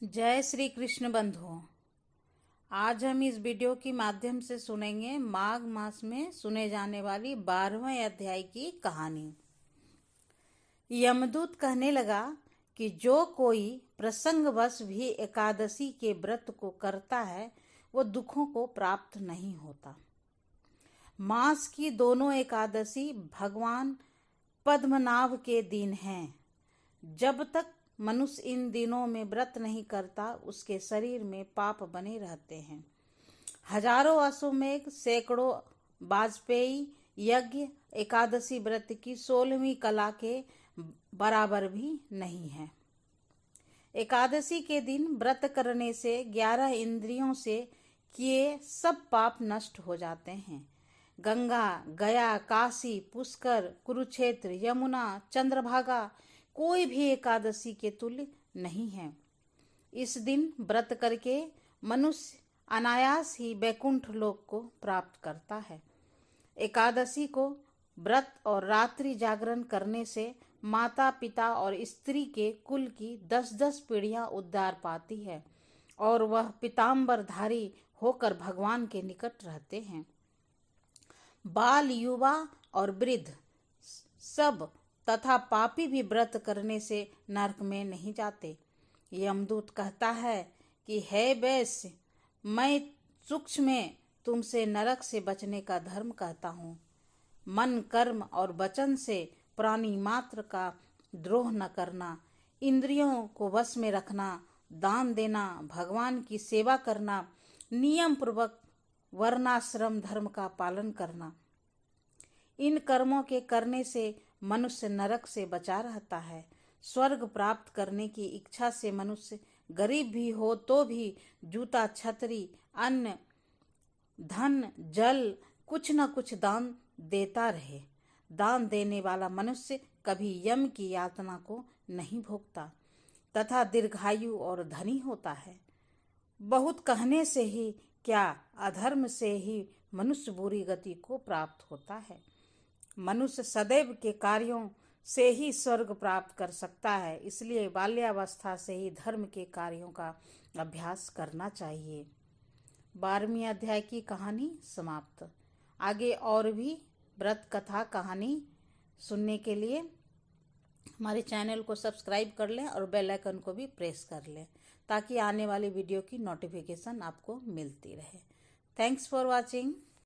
जय श्री कृष्ण बंधुओं। आज हम इस वीडियो के माध्यम से सुनेंगे माघ मास में सुने जाने वाली 12वें अध्याय की कहानी। यमदूत कहने लगा कि जो कोई प्रसंगवश भी एकादशी के व्रत को करता है वो दुखों को प्राप्त नहीं होता। मास की दोनों एकादशी भगवान पद्मनाभ के दिन हैं। जब तक मनुष्य इन दिनों में व्रत नहीं करता उसके शरीर में पाप बने रहते हैं। हजारों अश्वमेघ, सैकड़ों वाजपेयी यज्ञ एकादशी व्रत की 16वीं कला के बराबर भी नहीं है। एकादशी के दिन व्रत करने से 11 इंद्रियों से किए सब पाप नष्ट हो जाते हैं। गंगा, गया, काशी, पुष्कर, कुरुक्षेत्र, यमुना, चंद्रभागा कोई भी एकादशी के तुल्य नहीं है। इस दिन व्रत करके मनुष्य अनायास ही वैकुंठ लोक को प्राप्त करता है। एकादशी को व्रत और रात्रि जागरण करने से माता पिता और स्त्री के कुल की 10-10 पीढ़ियां उद्धार पाती है और वह पीताम्बरधारी होकर भगवान के निकट रहते हैं। बाल, युवा और वृद्ध सब तथा पापी भी व्रत करने से नरक में नहीं जाते। यमदूत कहता है कि हे वैश्य, मैं सूक्ष्म में तुमसे नरक से बचने का धर्म कहता हूँ। मन, कर्म और वचन से प्राणी मात्र का द्रोह न करना, इंद्रियों को वश में रखना, दान देना, भगवान की सेवा करना, नियम पूर्वक वर्णाश्रम धर्म का पालन करना, इन कर्मों के करने से मनुष्य नरक से बचा रहता है। स्वर्ग प्राप्त करने की इच्छा से मनुष्य गरीब भी हो तो भी जूता, छतरी, अन्न, धन, जल कुछ न कुछ दान देता रहे। दान देने वाला मनुष्य कभी यम की यातना को नहीं भोगता तथा दीर्घायु और धनी होता है। बहुत कहने से ही क्या, अधर्म से ही मनुष्य बुरी गति को प्राप्त होता है। मनुष्य सदैव के कार्यों से ही स्वर्ग प्राप्त कर सकता है, इसलिए बाल्यावस्था से ही धर्म के कार्यों का अभ्यास करना चाहिए। 12वें अध्याय की कहानी समाप्त। आगे और भी व्रत कथा कहानी सुनने के लिए हमारे चैनल को सब्सक्राइब कर लें और बेल आइकन को भी प्रेस कर लें ताकि आने वाली वीडियो की नोटिफिकेशन आपको मिलती रहे। Thanks for watching.